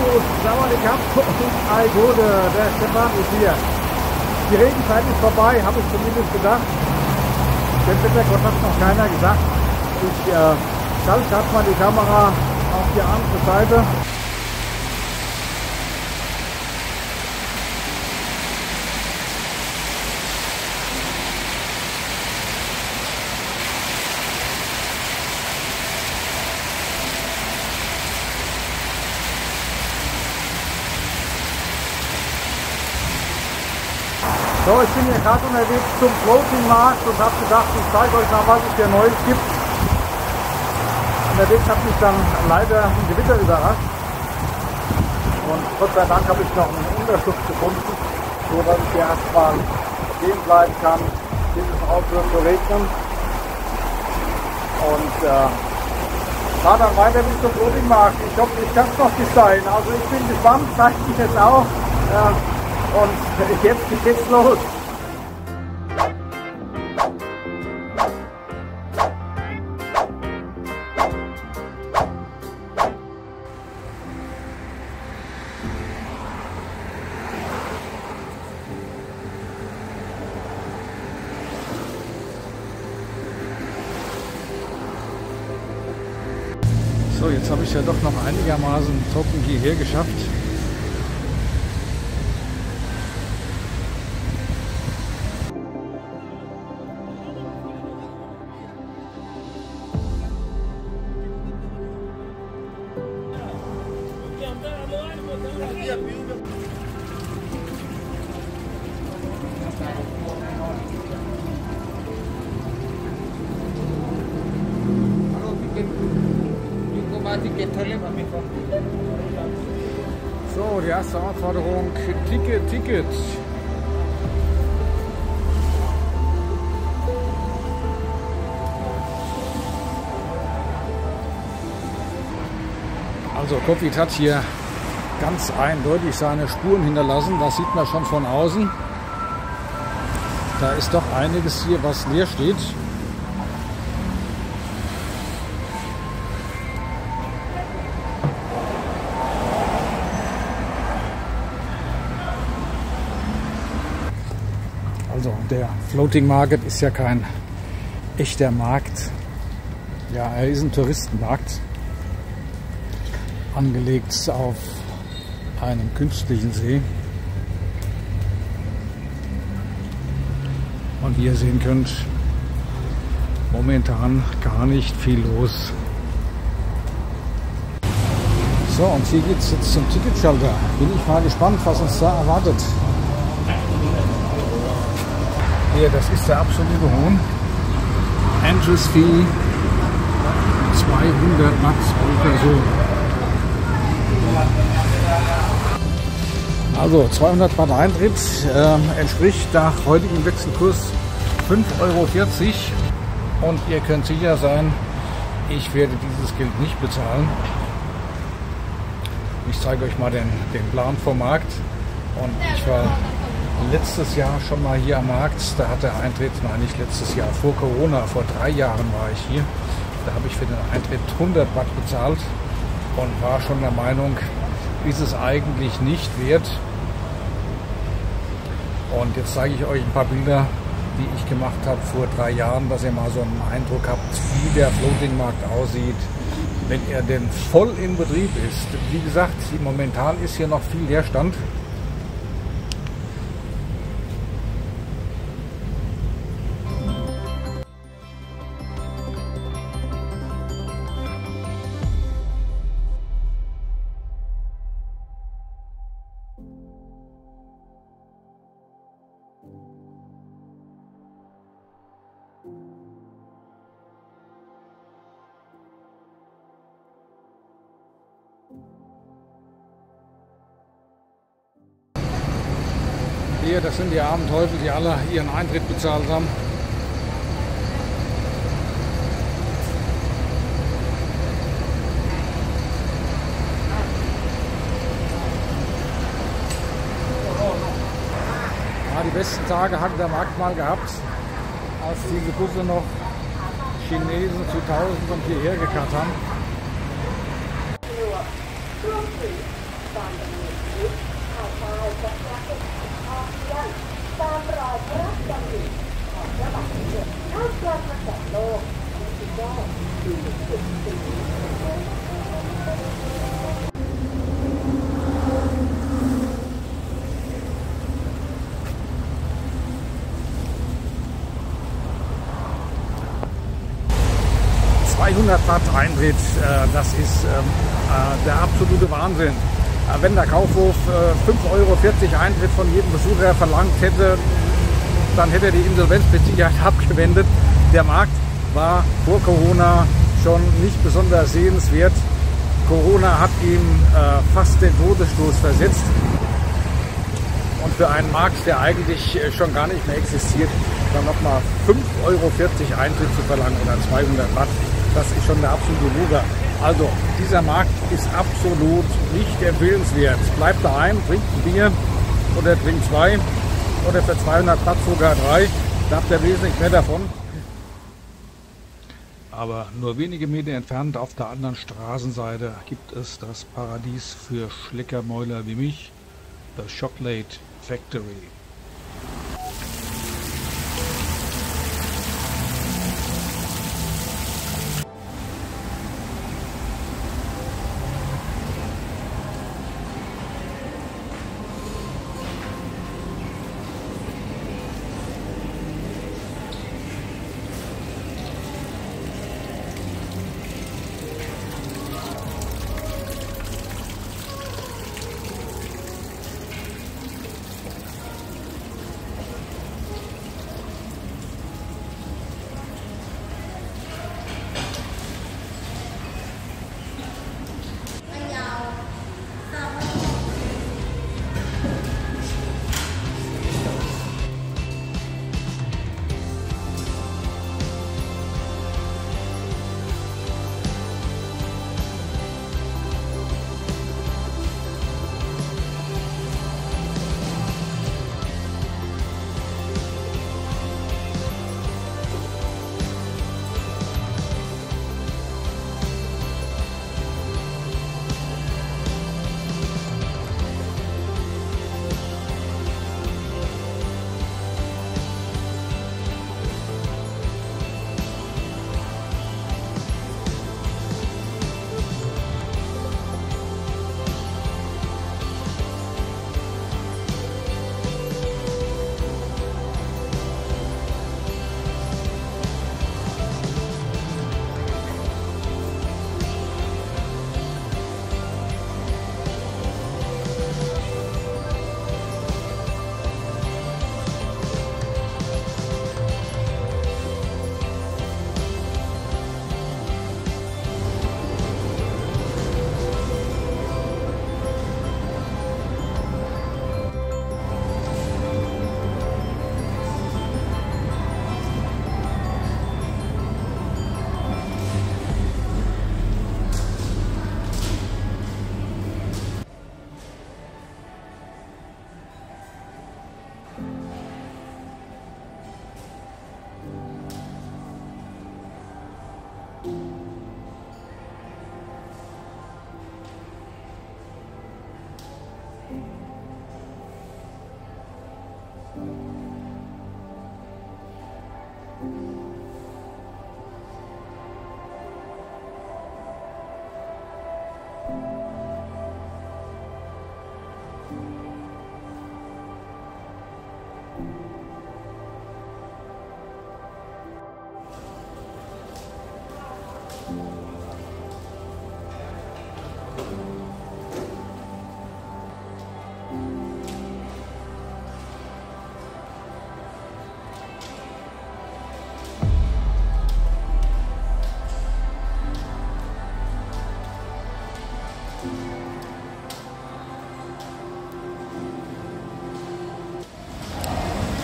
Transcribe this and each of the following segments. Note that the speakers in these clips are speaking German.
Servus, Sawadikap und Ei Gute, der Stefan ist hier. Die Regenzeit ist vorbei, habe ich zumindest gedacht. Dem Wettergott hat noch keiner gesagt. Ich schalte gerade mal die Kamera auf die andere Seite. So, ich bin hier gerade unterwegs zum Floating-Markt und habe gedacht, ich zeige euch mal, was es hier Neues gibt. Unterwegs hat mich dann leider ein Gewitter überrascht. Und Gott sei Dank habe ich noch einen Unterschlupf gefunden, so dass ich hier erstmal stehen bleiben kann, bis es aufhört zu regnen. Und fahre dann weiter bis zum Floating-Markt. Ich hoffe, ich kann es noch bis dahin. Also ich bin gespannt, zeige ich jetzt auch. Und jetzt geht's los. So, jetzt habe ich ja doch noch einigermaßen trocken hierher geschafft. So, die erste Anforderung, Ticket. Also Covid hat hier ganz eindeutig seine Spuren hinterlassen, das sieht man schon von außen. Da ist doch einiges hier, was leer steht. Also der Floating Market ist ja kein echter Markt. Ja, er ist ein Touristenmarkt, angelegt auf einem künstlichen See. Und wie ihr sehen könnt, momentan gar nicht viel los. So, und hier geht es jetzt zum Ticketschalter. Bin ich mal gespannt, was uns da erwartet. Hier, das ist der absolute Hohn. Entrance Fee 200 Max pro Person. Also 200 Baht Eintritt entspricht nach heutigem Wechselkurs 5,40 €. Und ihr könnt sicher sein, ich werde dieses Geld nicht bezahlen. Ich zeige euch mal den Plan vom Markt. Und ich war letztes Jahr schon mal hier am Markt. Da hat der Eintritt, nein, nicht letztes Jahr, vor Corona, vor 3 Jahren war ich hier. Da habe ich für den Eintritt 100 Baht bezahlt und war schon der Meinung, ist es eigentlich nicht wert. Und jetzt zeige ich euch ein paar Bilder, die ich gemacht habe vor 3 Jahren, dass ihr mal so einen Eindruck habt, wie der Floating-Markt aussieht, wenn er denn voll in Betrieb ist. Wie gesagt, momentan ist hier noch viel Leerstand. Hier, das sind die armen Teufel, die alle ihren Eintritt bezahlt haben. Ja, die besten Tage hat der Markt mal gehabt, als diese Busse noch Chinesen zu Tausenden hierher gekarrt haben. 200 Watt Eintritt, das ist der absolute Wahnsinn. Wenn der Kaufhof 5,40 € Eintritt von jedem Besucher verlangt hätte, dann hätte er die Insolvenz mit Sicherheit abgewendet. Der Markt war vor Corona schon nicht besonders sehenswert. Corona hat ihm fast den Todesstoß versetzt. Und für einen Markt, der eigentlich schon gar nicht mehr existiert, dann nochmal 5,40 € Eintritt zu verlangen oder 200 Watt, das ist schon der absolute Wucher. Also dieser Markt ist absolut nicht empfehlenswert. Bleibt daheim, trinkt ein Bier oder trinkt 2 oder für 200 Watt sogar 3. Da habt ihr wesentlich mehr davon. Aber nur wenige Meter entfernt auf der anderen Straßenseite gibt es das Paradies für Schleckermäuler wie mich, The Chocolate Factory.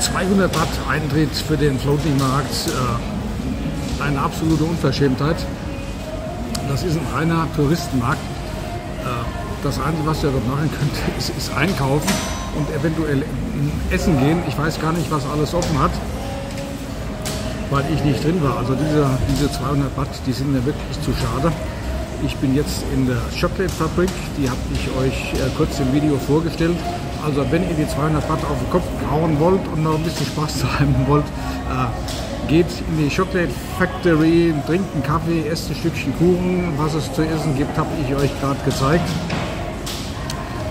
...200 Watt Eintritt für den Floating-Markt, eine absolute Unverschämtheit. Das ist ein reiner Touristenmarkt. Das Einzige, was ihr dort machen könnt, ist einkaufen und eventuell essen gehen. Ich weiß gar nicht, was alles offen hat, weil ich nicht drin war. Also diese 200 Watt, die sind mir wirklich zu schade. Ich bin jetzt in der Chocolate-Fabrik, die habe ich euch kurz im Video vorgestellt. Also wenn ihr die 200 Watt auf den Kopf hauen wollt und noch ein bisschen Spaß haben wollt, geht in die Chocolate Factory, trinkt einen Kaffee, esst ein Stückchen Kuchen. Was es zu essen gibt, habe ich euch gerade gezeigt.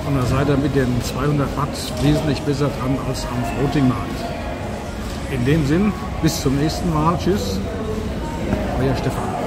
Und da seid ihr mit den 200 Watt wesentlich besser dran als am Floating-Markt. In dem Sinn, bis zum nächsten Mal. Tschüss, euer Stefan.